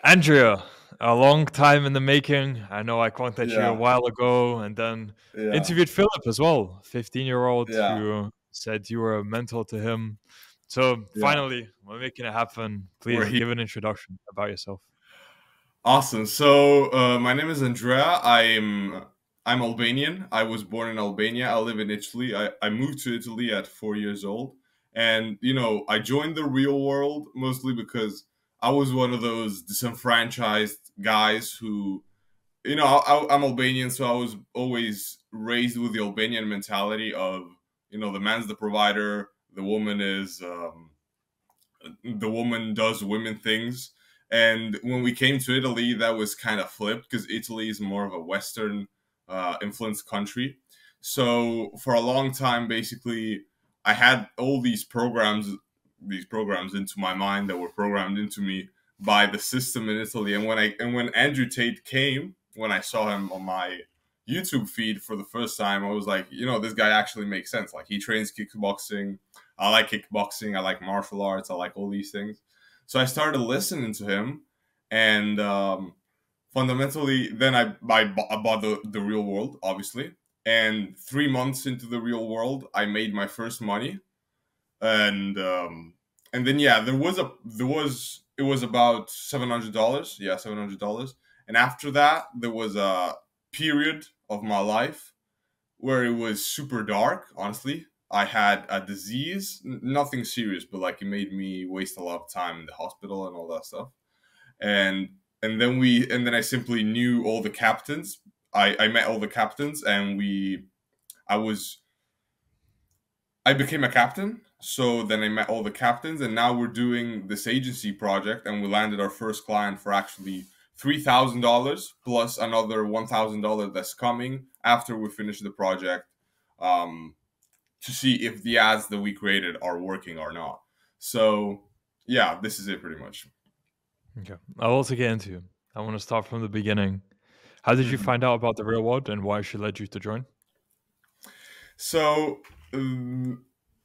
Andrea, a long time in the making. I know I contacted you a Yeah, while ago and then yeah, interviewed Philip as well, 15-year-old yeah, who said you were a mentor to him. So yeah. finally, we're making it happen. We're Please here. give an introduction about yourself. Awesome. So, my name is Andrea. I'm Albanian. I was born in Albania. I live in Italy. I moved to Italy at 4 years old, and I joined the real world mostly because I was one of those disenfranchised guys who, I'm Albanian, so I was always raised with the Albanian mentality of, the man's the provider, the woman does women things. And when we came to Italy, that was kind of flipped because Italy is more of a Western influenced country. So for a long time, basically, I had all these programs into my mind that were programmed into me by the system in Italy. And when Andrew Tate came, when I saw him on my YouTube feed for the first time, I was like, this guy actually makes sense. Like he trains kickboxing. I like kickboxing. I like martial arts. I like all these things. So I started listening to him, and fundamentally, then I bought the real world, obviously. And 3 months into the real world, I made my first money, and then yeah, it was about $700. Yeah, $700. And after that, there was a period of my life where it was super dark. Honestly, I had a disease, nothing serious, but like it made me waste a lot of time in the hospital and all that stuff. And and then I simply knew all the captains. I met all the captains, and I was I became a captain. So then I met all the captains, and now we're doing this agency project, and we landed our first client for actually $3,000 plus another $1,000 that's coming after we finish the project, um, to see if the ads that we created are working or not. So yeah, this is it pretty much. Okay. I'll also get into. I want to start from the beginning. How did you Mhm. find out about the real world and why she led you to join? So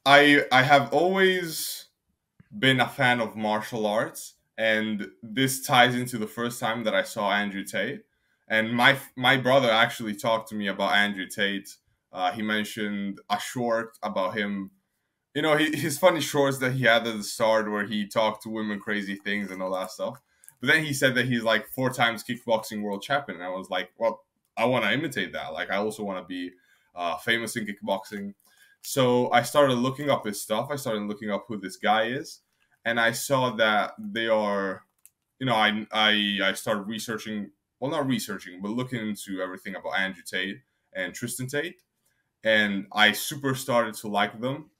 I have always been a fan of martial arts, and this ties into the first time that I saw Andrew Tate. And my brother actually talked to me about Andrew Tate. He mentioned a short about him. His funny shorts that he had at the start, where he talked to women crazy things and all that stuff. But then he said that he's like 4 times kickboxing world champion, and I was like, well, I want to imitate that. Like, I also want to be famous in kickboxing. So I started looking up his stuff. I started looking up who this guy is, and I saw that they are. I started researching. Well, not researching, but looking into everything about Andrew Tate and Tristan Tate, and I super started to like them.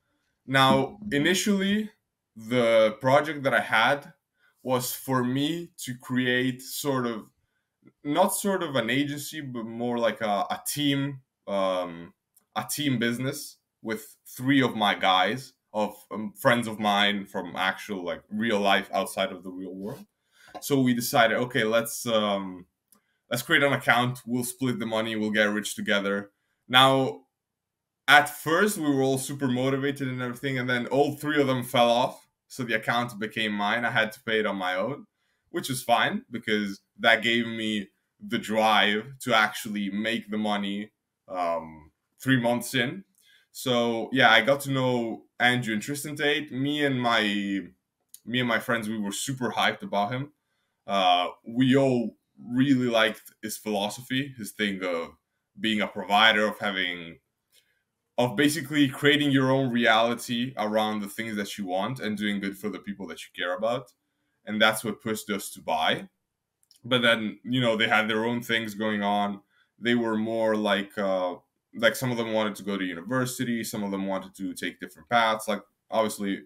Now, initially, the project that I had was for me to create sort of, not sort of an agency, but more like a team business with three of my guys, of friends of mine from actual like real life outside of the real world. So we decided, okay, let's create an account. We'll split the money. We'll get rich together. Now, at first we were all super motivated and everything, and then all three of them fell off, so the account became mine. I had to pay it on my own, which was fine because that gave me the drive to actually make the money, 3 months in. So yeah, I got to know Andrew and Tristan Tate. Me and my friends, we were super hyped about him. We all really liked his philosophy, his thing of being a provider, of basically creating your own reality around the things that you want and doing good for the people that you care about. And that's what pushed us to buy. But then, they had their own things going on. They were more like some of them wanted to go to university, some of them wanted to take different paths. Like, obviously,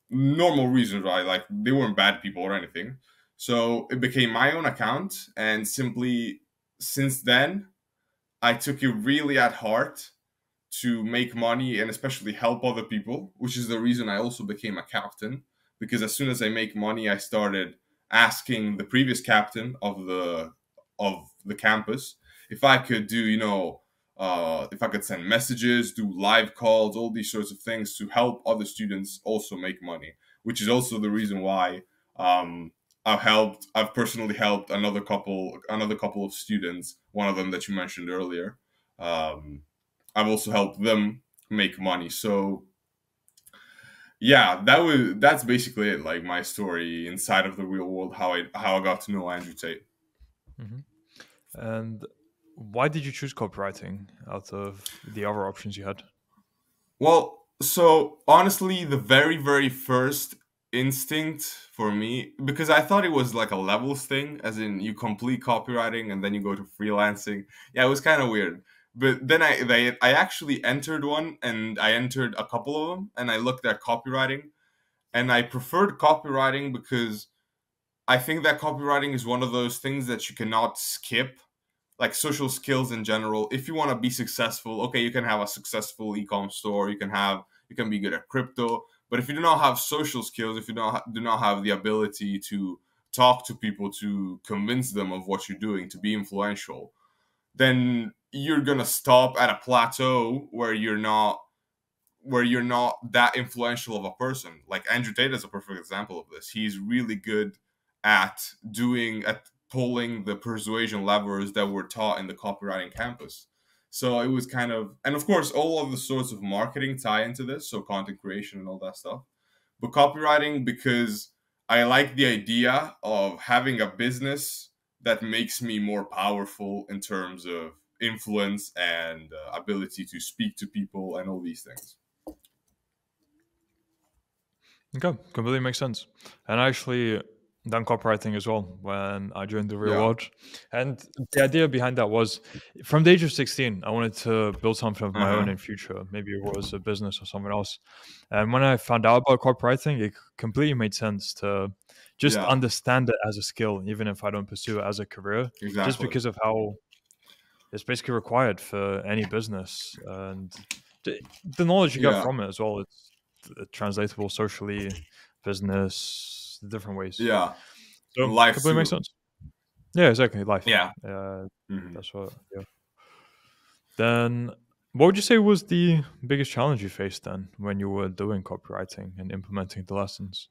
normal reasons, right? Like, they weren't bad people or anything. So it became my own account. And simply since then, I took it really at heart to make money and especially help other people, which is the reason I also became a captain. Because as soon as I make money, I started asking the previous captain of the campus if I could do, if I could send messages, do live calls, all these sorts of things to help other students also make money. Which is also the reason why, um, I've personally helped another couple of students, one of them that you mentioned earlier. um, I've also helped them make money. So yeah, that's basically it, like my story inside of the real world, how I got to know Andrew Tate. Hmm. And why did you choose copywriting out of the other options you had? Well, so honestly, the very, very first instinct for me, because I thought it was like a levels thing, as in you complete copywriting and then you go to freelancing. Yeah, it was kind of weird. But then I actually entered one, and I entered a couple of them, and I looked at copywriting, and I preferred copywriting because I think that copywriting is one of those things that you cannot skip, like social skills in general. If you want to be successful, okay, you can have a successful e-com store, you can be good at crypto, but if you do not have social skills, if you do not have the ability to talk to people, to convince them of what you're doing, to be influential, then you're going to stop at a plateau where you're not that influential of a person. Like Andrew Tate is a perfect example of this. He's really good at pulling the persuasion levers that were taught in the copywriting campus. So it was kind of, and of course, all of the sorts of marketing tie into this, so content creation and all that stuff. But copywriting, because I like the idea of having a business that makes me more powerful in terms of influence and ability to speak to people and all these things. Okay, completely makes sense. And I actually done copywriting as well when I joined the real Yeah. world. And the idea behind that was from the age of 16, I wanted to build something of my own Uh-huh. in future. Maybe it was a business or something else. And when I found out about copywriting, it completely made sense to just Yeah. understand it as a skill, even if I don't pursue it as a career, just Exactly. because of how it's basically required for any business. And the knowledge you get Yeah. from it as well, it's translatable socially, business, different ways. Yeah. So Life completely makes too. sense. Yeah, exactly. Life. Yeah. Uh, Hmm. that's what. Yeah. Then, what would you say was the biggest challenge you faced then when you were doing copywriting and implementing the lessons?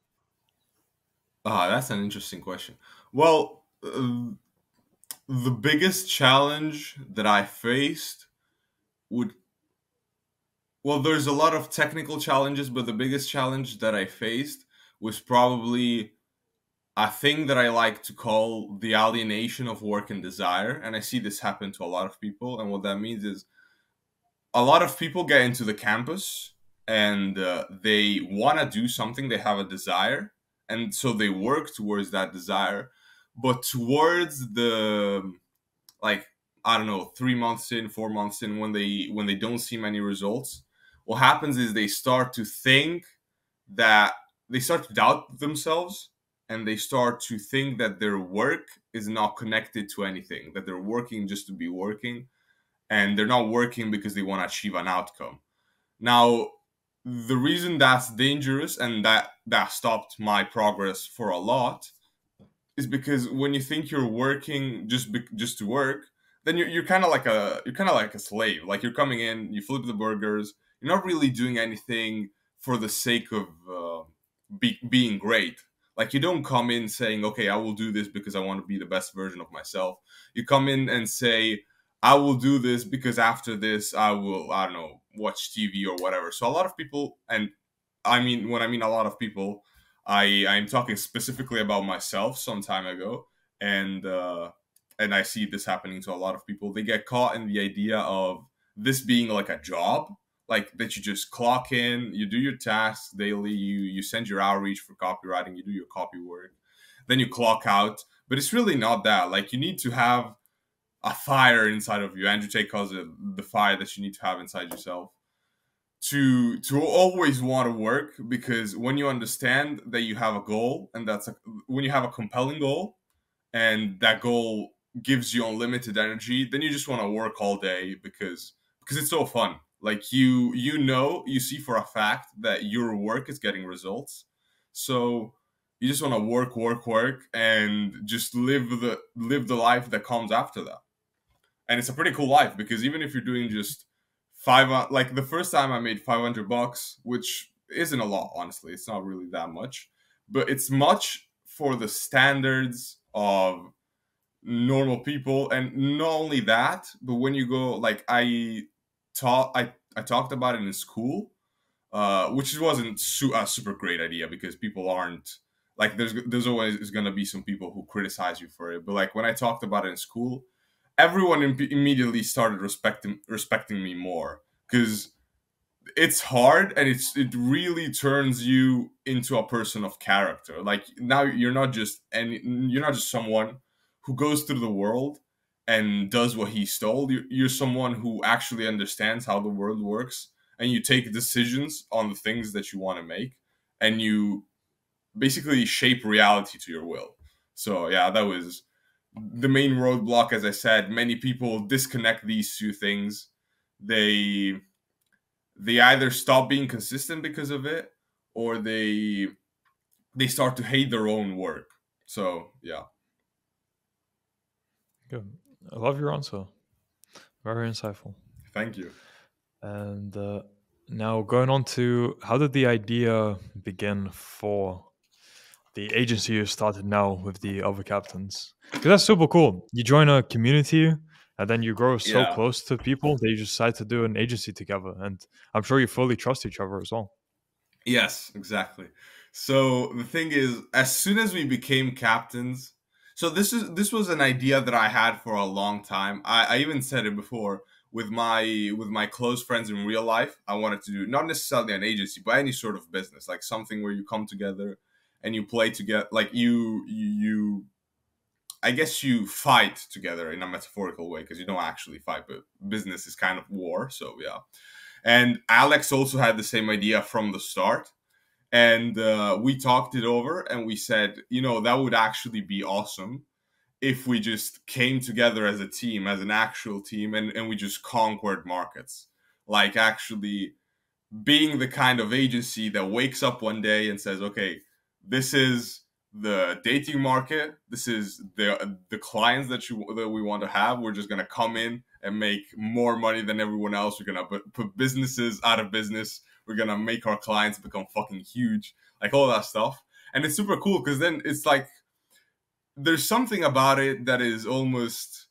Ah, that's an interesting question. Well, the biggest challenge that I faced would, well, there's a lot of technical challenges, but the biggest challenge that I faced was probably a thing that I like to call the alienation of work and desire. And I see this happen to a lot of people. And what that means is a lot of people get into the campus, and they want to do something, they have a desire, and so they work towards that desire. But towards the, like, I don't know, 3 months in, 4 months in, when they don't see many results, what happens is they start to doubt themselves, and they start to think that their work is not connected to anything, that they're working just to be working, and they're not working because they want to achieve an outcome. Now, the reason that's dangerous and that stopped my progress for a lot is because when you think you're working just to work, then you're kind of like a slave. Like, you're coming in, you flip the burgers, you're not really doing anything for the sake of being great. Like, you don't come in saying, okay, I will do this because I want to be the best version of myself. You come in and say, I will do this because after this I will, I don't know, watch TV or whatever. So a lot of people, and I mean, when I mean a lot of people, I'm talking specifically about myself some time ago, and I see this happening to a lot of people. They get caught in the idea of this being like a job, like that you just clock in, you do your tasks daily, you send your outreach for copywriting, you do your copy work, then you clock out. But it's really not that. Like, you need to have a fire inside of you. Andrew Tate calls it the fire that you need to have inside yourself to always want to work, because when you understand that you have a goal, and when you have a compelling goal, and that goal gives you unlimited energy, then you just want to work all day, because it's so fun. Like, you see for a fact that your work is getting results, so you just want to work, and just live the life that comes after that. And it's a pretty cool life, because even if you're doing just like the first time I made $500, which isn't a lot, honestly, it's not really that much, but it's much for the standards of normal people. And not only that, but when you go, like, I talked about it in school, which wasn't a super great idea, because people aren't, like, there's always going to be some people who criticize you for it. But like when I talked about it in school, everyone immediately started respecting me more, because it's hard, and it really turns you into a person of character. Like, now you're not just someone who goes through the world and does what he's told. You're someone who actually understands how the world works, and you take decisions on the things that you want to make, and you basically shape reality to your will. So yeah, that was the main roadblock. As I said, many people disconnect these two things. They either stop being consistent because of it, or they start to hate their own work. So yeah. Good. I love your answer. Very insightful. Thank you. And now going on to how did the idea begin for the agency you started now with the other captains? Because that's super cool. You join a community and then you grow so Yeah. close to people that you decide to do an agency together. And I'm sure you fully trust each other as well. Yes, exactly. So the thing is, as soon as we became captains, so this was an idea that I had for a long time. I even said it before, with my close friends in real life. I wanted to do not necessarily an agency, but any sort of business, like something where you come together and you play together, like you I guess you fight together in a metaphorical way, because you don't actually fight, but business is kind of war. So yeah. And Alex also had the same idea from the start, and we talked it over, and we said, that would actually be awesome if we just came together as a team, as an actual team, and we just conquered markets. Like, actually being the kind of agency that wakes up one day and says, okay, this is the dating market, this is the clients that we want to have. We're just going to come in and make more money than everyone else. We're going to put businesses out of business. We're going to make our clients become fucking huge, like all that stuff. And it's super cool, because then it's like there's something about it that is almost,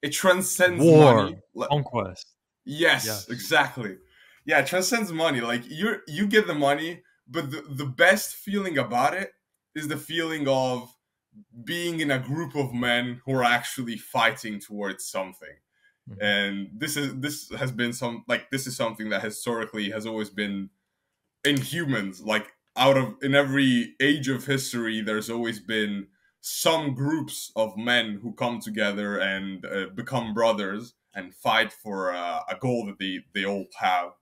it transcends money. War, conquest. Yes, Yes. exactly. Yeah, it transcends money. Like, you get the money, but the best feeling about it is the feeling of being in a group of men who are actually fighting towards something. Mhm. And this has been this is something that historically has always been in humans. Like, in every age of history, there's always been some groups of men who come together and become brothers and fight for a goal that they all have,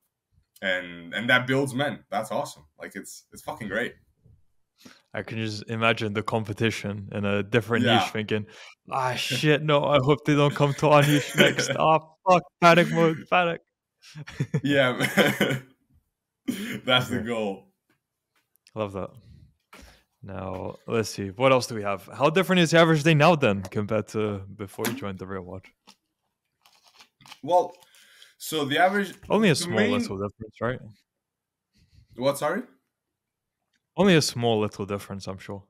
and that builds men. That's awesome. Like, it's fucking great. I can just imagine the competition in a different niche Yeah. thinking, ah, shit, no, I hope they don't come to our niche next. Ah, fuck, panic mode, panic. Yeah. That's the Okay, goal. love that. Now, let's see. What else do we have? How different is the average day now then compared to before you joined the real watch? Well, so the average, Only a the small main, little difference, right? what, sorry? Only a small little difference, I'm sure.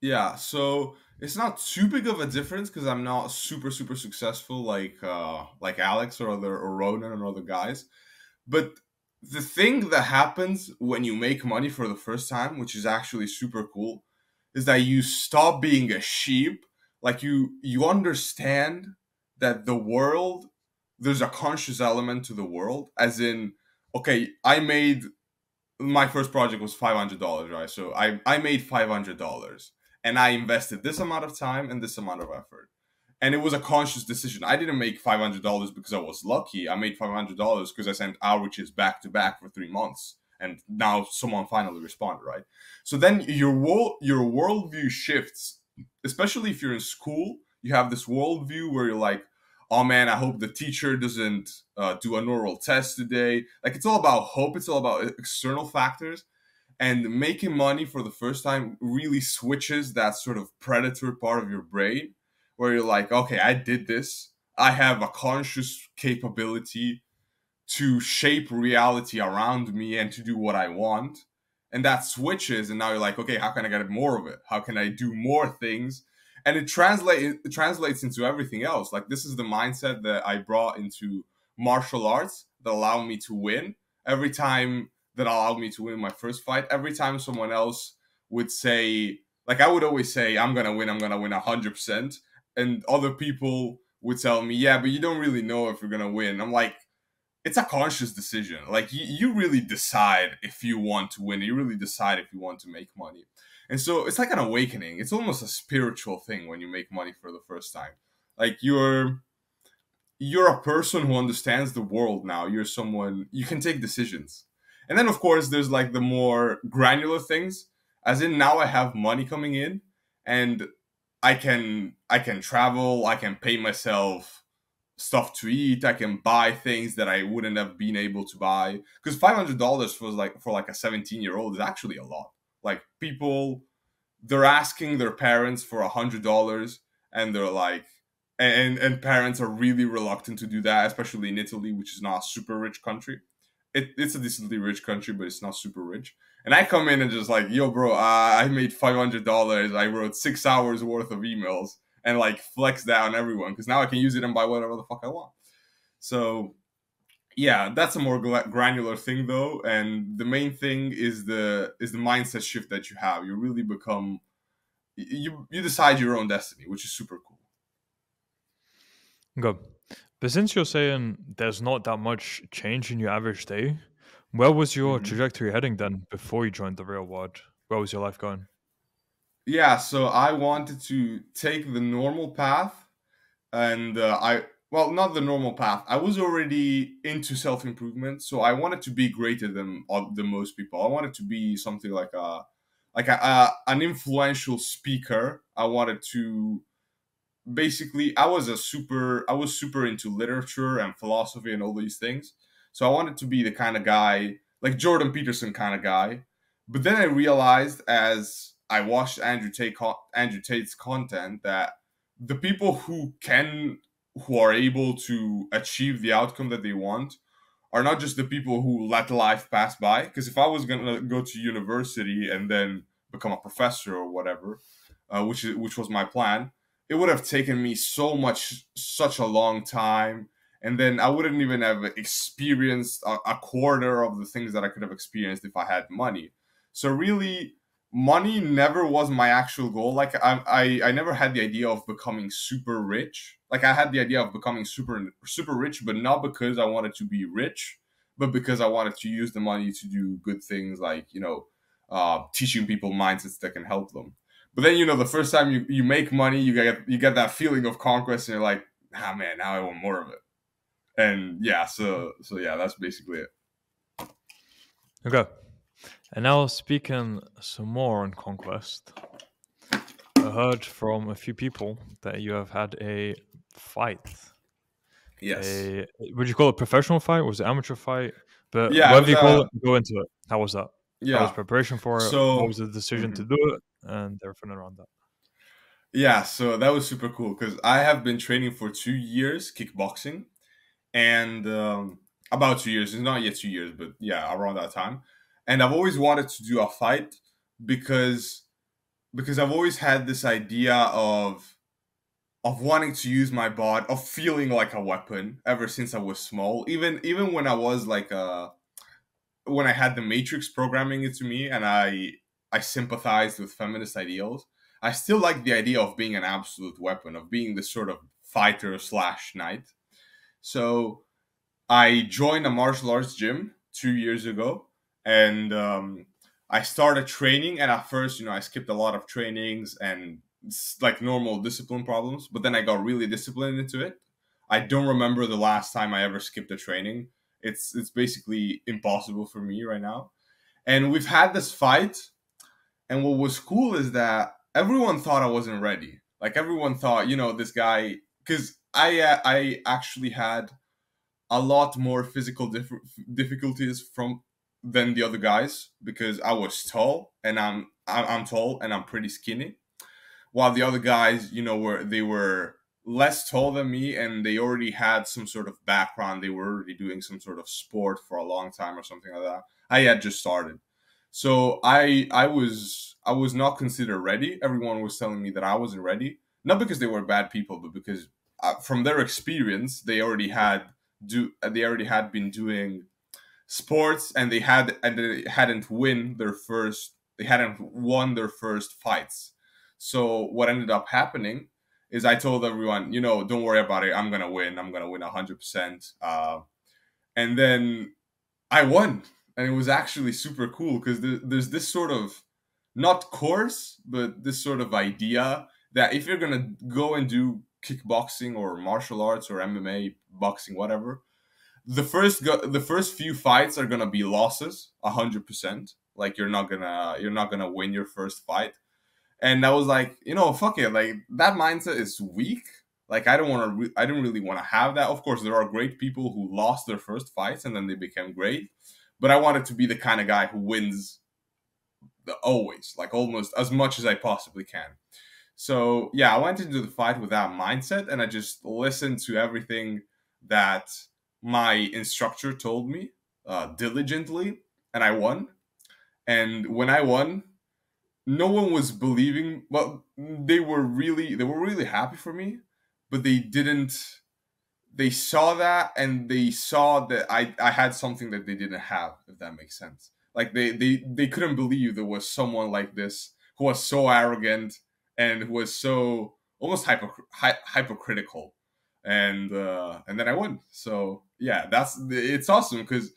Yeah, so it's not too big of a difference, because I'm not super super successful like Alex or Ronan and other guys. But the thing that happens when you make money for the first time, which is actually super cool, is that you stop being a sheep. Like, you understand that the world, there's a conscious element to the world, as in, okay, I made my first project was $500, right? So I made $500, and I invested this amount of time and this amount of effort. And it was a conscious decision. I didn't make $500 because I was lucky. I made $500 because I sent outreaches back to back for 3 months. And now someone finally responded, right? So then your worldview shifts, especially if you're in school. You have this worldview where you're like, oh man, I hope the teacher doesn't do an oral test today. Like, it's all about hope. It's all about external factors. And making money for the first time really switches that sort of predator part of your brain, where you're like, okay, I did this. I have a conscious capability to shape reality around me and to do what I want. and that switches, and now you're like, okay, how can I get more of it? How can I do more things? And it translates into everything else. Like, this is the mindset that I brought into martial arts that allow me to win every time, that allowed me to win my first fight. Every time someone else would say, like, I would always say, I'm gonna win 100%, and other people would tell me, yeah, but you don't really know if you're gonna win. I'm like, it's a conscious decision. Like, you really decide if you want to win. You really decide if you want to make money. And so it's like an awakening. It's almost a spiritual thing when you make money for the first time. Like, you're a person who understands the world now. You're someone, you can take decisions. And then, of course, there's like the more granular things, as in, now I have money coming in, and I can travel, I can pay myself stuff to eat, I can buy things that I wouldn't have been able to buy, because $500 for like a 17-year-old is actually a lot. Like, people, they're asking their parents for $100, and they're like, and parents are really reluctant to do that, especially in Italy, which is not a super rich country. It's a decently rich country, but it's not super rich. And I come in and just like, yo, bro, I made $500. I wrote 6 hours worth of emails, and like flex that on everyone, because now I can use it and buy whatever the fuck I want. So yeah, that's a more granular thing though, and the main thing is the mindset shift that you have. You really become, you decide your own destiny, which is super cool. Good. But since you're saying there's not that much change in your average day, where was your Mhm. trajectory heading then before you joined the real world? Where was your life going? Yeah, so I wanted to take the normal path, and I well, not the normal path. I was already into self improvement, so I wanted to be greater than most people. I wanted to be something like an influential speaker. I wanted to, basically, I was super into literature and philosophy and all these things. So I wanted to be the kind of guy, like Jordan Peterson kind of guy. But then I realized, as I watched Andrew Tate's content, that the people who are able to achieve the outcome that they want are not just the people who let life pass by. Because if I was gonna go to university and then become a professor or whatever, which was my plan, it would have taken me such a long time, and then I wouldn't even have experienced a quarter of the things that I could have experienced if I had money. So really, money never was my actual goal. Like, I never had the idea of becoming super rich. Like, I had the idea of becoming super rich, but not because I wanted to be rich, but because I wanted to use the money to do good things, like, teaching people mindsets that can help them. But then, the first time you make money, you get that feeling of conquest, and you're like, ah, man, now I want more of it. And yeah, so yeah, that's basically it. Okay. And now speaking some more on conquest, I heard from a few people that you have had a fight. Yes. A Would you call it professional fight? Was it amateur fight? But Yeah, it whatever was you call a it, go into it. How was that? How was yeah. preparation for it? What So was the decision to mhm. do it? And everything around that. Yeah, so that was super cool, because I have been training for 2 years kickboxing, and about 2 years. It's not yet 2 years, but yeah, around that time. And I've always wanted to do a fight, because I've always had this idea of wanting to use my body, of feeling like a weapon ever since I was small. Even when I was like when I had the Matrix programming into me, and I sympathized with feminist ideals, I still like the idea of being an absolute weapon, of being this sort of fighter slash knight. So I joined a martial arts gym 2 years ago, and I started training. And at first, I skipped a lot of trainings and like normal discipline problems. But then I got really disciplined into it. I don't remember the last time I ever skipped a training. It's basically impossible for me right now. And we've had this fight, and what was cool is that everyone thought I wasn't ready. Like, everyone thought, this guy, because I actually had a lot more physical difficulties from than the other guys, because I was tall, and I'm tall, and I'm pretty skinny, while the other guys, were less tall than me, and they already had some sort of background. They were already doing some sort of sport for a long time or something like that. I had just started. So I was not considered ready. Everyone was telling me that I wasn't ready, not because they were bad people, but because from their experience, they already had been doing sports, and they hadn't won their first fights. So what ended up happening is I told everyone, don't worry about it. I'm gonna win 100%. And then I won, and it was actually super cool because there's this sort of not course, but this sort of idea that if you're gonna go and do kickboxing or martial arts or MMA, boxing, whatever, the first few fights are gonna be losses, 100%. Like you're not gonna win your first fight, and I was like, fuck it, like that mindset is weak. Like I don't really want to have that. Of course, there are great people who lost their first fights and then they became great, but I wanted to be the kind of guy who wins always, like almost as much as I possibly can. So yeah, I went into the fight with that mindset, and I just listened to everything that my instructor told me diligently, and I won. And when I won, no one was believing. Well, they were really happy for me, but they didn't. They saw that, and they saw that I had something that they didn't have. If that makes sense. Like they couldn't believe there was someone like this who was so arrogant and who was so almost hypocritical, and then I won. So yeah, it's awesome because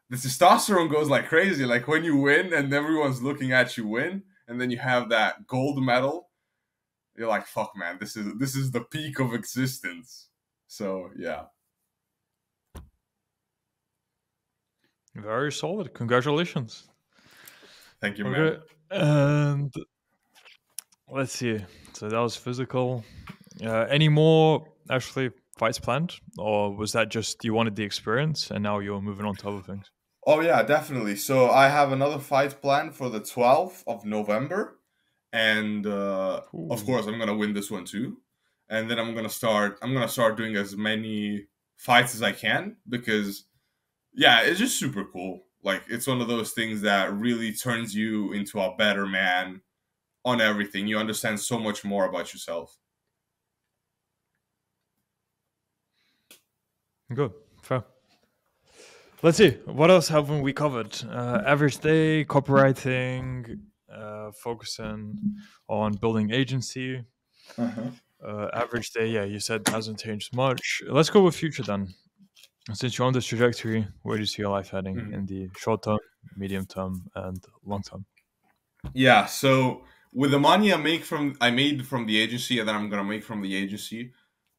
the testosterone goes like crazy. Like when you win and everyone's looking at you win, and then you have that gold medal, you're like, fuck, man, this is the peak of existence. So yeah, Very solid. Congratulations. thank you, man. Okay. And let's see. So that was physical. Any more actually fights planned, or was that just you wanted the experience and now you're moving on to other things? Oh yeah, definitely. So I have another fight planned for the 12th of November, and of Ooh. course I'm gonna win this one too. And then I'm gonna start doing as many fights as I can because yeah, it's just super cool. Like it's one of those things that really turns you into a better man on everything. You understand so much more about yourself. Good. Fair. Let's see. What else haven't we covered? Average day, copywriting, focusing on building agency. Uh-huh. Average day, yeah, you said hasn't changed much. Let's go with future then. Since you're on this trajectory, where do you see your life heading Mhm. in the short term, medium term, and long term? Yeah, so with the money I made from the agency and then I'm gonna make from the agency,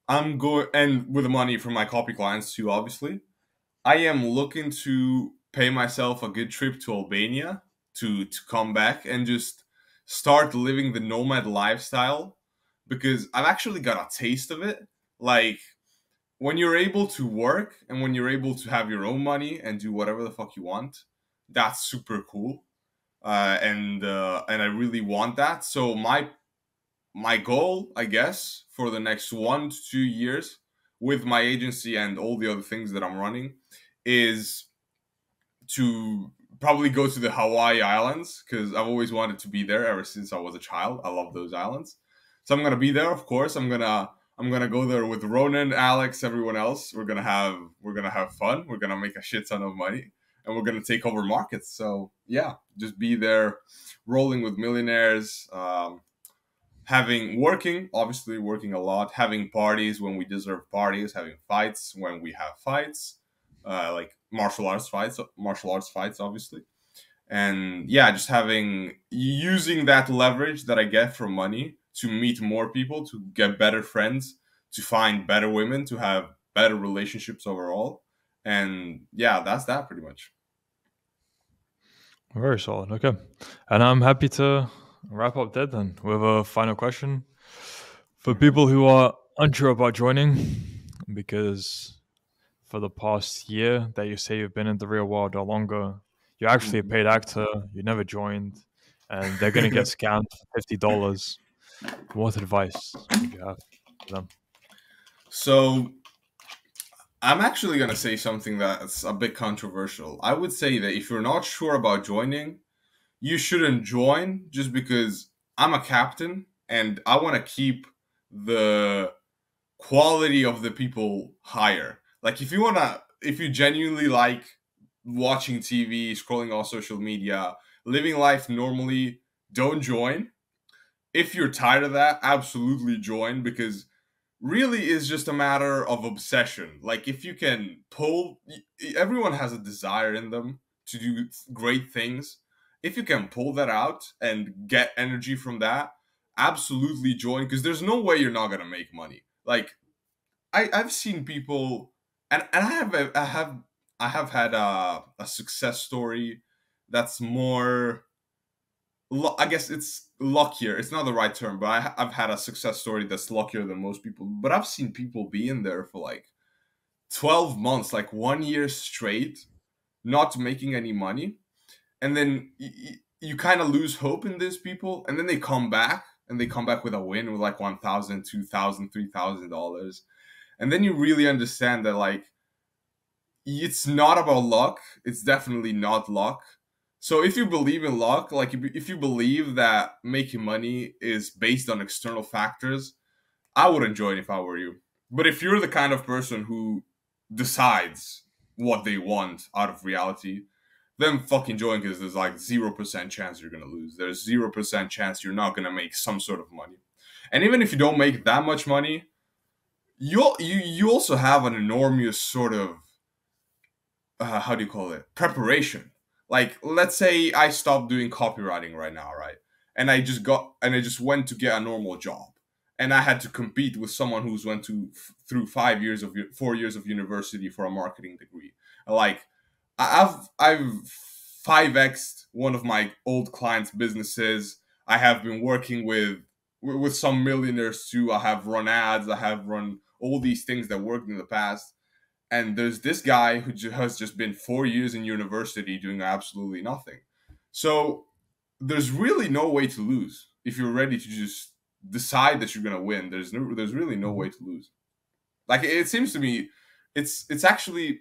I'm going and with the money from my copy clients too, obviously. I am looking to pay myself a good trip to Albania to come back and just start living the nomad lifestyle because I've actually got a taste of it. Like when you're able to work and when you're able to have your own money and do whatever the fuck you want, that's super cool. And I really want that. So my goal, I guess, for the next 1 to 2 years with my agency and all the other things that I'm running is to probably go to the Hawaii Islands because I've always wanted to be there ever since I was a child. I love those islands, so I'm gonna be there. Of course, I'm gonna go there with Ronan, Alex, everyone else. We're gonna have fun. We're gonna make a shit ton of money, and we're gonna take over markets. So yeah, just be there, rolling with millionaires. Obviously working a lot, having parties when we deserve parties, having fights when we have fights, like martial arts fights, obviously. And yeah, just using that leverage that I get from money to meet more people, to get better friends, to find better women, to have better relationships overall. And yeah, that's that pretty much. Very solid. Okay. And I'm happy to wrap up that then with a final question for Mhm. people who are unsure about joining, because for the past year that you say you've been in the real world or longer, you're actually a Mhm. paid actor, you never joined, and they're going to get scammed for $50. What advice would you have for them? So I'm actually going to say something that's a bit controversial. I would say that if you're not sure about joining, you shouldn't join just because I'm a captain and I want to keep the quality of the people higher. Like if you genuinely like watching TV, scrolling on social media, living life normally, don't join. If you're tired of that, absolutely join, because really is just a matter of obsession. Like if you can pull, everyone has a desire in them to do great things. If you can pull that out and get energy from that, absolutely join, because there's no way you're not gonna make money. Like I've seen people, and I have had a success story that's more. I guess it's luckier. It's not the right term, but I've had a success story that's luckier than most people. But I've seen people be in there for like 12 months, like 1 year straight, not making any money, and then you kind of lose hope in these people, and then they come back, and they come back with a win with like 1,000, 2,000, $3,000, and then you really understand that like it's not about luck. It's definitely not luck. So if you believe in luck, like if you believe that making money is based on external factors, I wouldn't join if I were you. But if you're the kind of person who decides what they want out of reality, then fucking join, because there's like 0% chance you're gonna lose. There's 0% chance you're not gonna make some sort of money. And even if you don't make that much money, you also have an enormous sort of how do you call it, preparation. Like let's say I stopped doing copywriting right now, right, and I just went to get a normal job, and I had to compete with someone who's went through 5 years of 4 years of university for a marketing degree. Like I've 5x'd one of my old clients' businesses. I have been working with some millionaires too. I have run ads. I have run all these things that worked in the past, and there's this guy who has just been 4 years in university doing absolutely nothing. So there's really no way to lose if you're ready to just decide that you're gonna win. There's really no way to lose. Like it seems to me, it's actually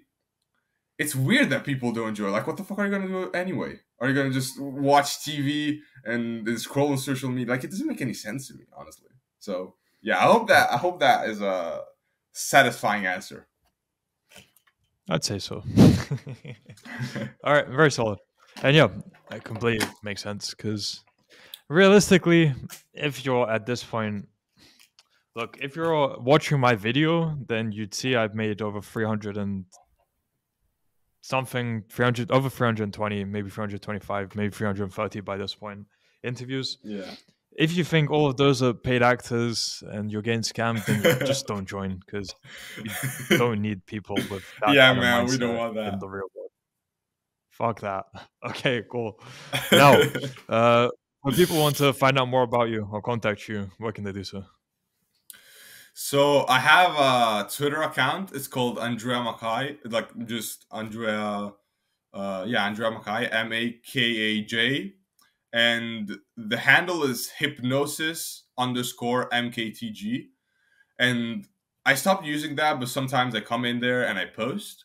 it's weird that people don't enjoy. Like, what the fuck are you gonna do anyway? Are you gonna just watch TV and then scroll on social media? Like, it doesn't make any sense to me, honestly. So yeah, I hope that is a satisfying answer. I'd say so. All right, very solid. And yeah, that completely makes sense because realistically, if you're at this point, look, if you're watching my video, then you'd see I've made over 300 and something, 300, over 320, maybe 325, maybe 330 by this point interviews. Yeah. If you think all of those are paid actors and you're getting scammed, then just don't join, because you don't need people with that Yeah, kind of man, we don't mindset want in that. the real world. Fuck that. Okay, cool. Now, when people want to find out more about you or contact you, what can they do so? So I have a Twitter account. It's called Andrea Makai. Like just Andrea, Andrea Makai, Makaj, and the handle is hypnosis_mktg. And I stopped using that, but sometimes I come in there and I post.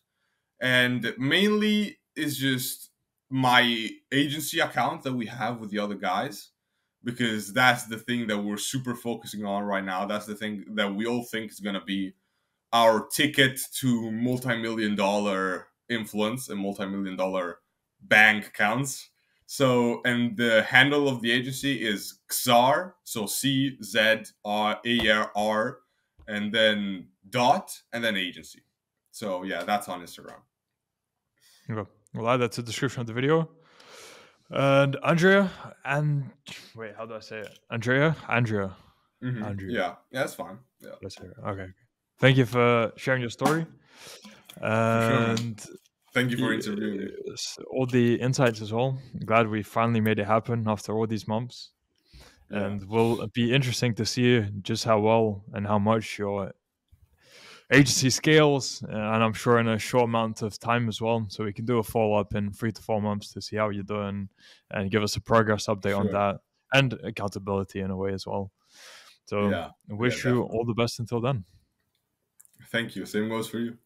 And mainly is just my agency account that we have with the other guys, because that's the thing that we're super focusing on right now. That's the thing that we all think is going to be our ticket to multi-million dollar influence and multi-million dollar bank accounts. So, and the handle of the agency is XAR, so CZARR, and then dot, and then agency. So yeah, that's on Instagram. Okay. We'll add that to the description of the video. And Andrea, and wait, how do I say it? Andrea? Andrea. Yeah, that's fine. Yeah, Let's hear it. Okay. Thank you for sharing your story. for sure, man. And Thank you for interviewing me. all the insights as well. Glad we finally made it happen after all these months. Yeah, And will be interesting to see just how well and how much your agency scales, and I'm sure in a short amount of time as well. So we can do a follow up in 3 to 4 months to see how you're doing and give us a progress update on sure. that, and accountability in a way as well. So Yeah, I yeah, wish you definitely. all the best until then. Thank you. Same goes for you.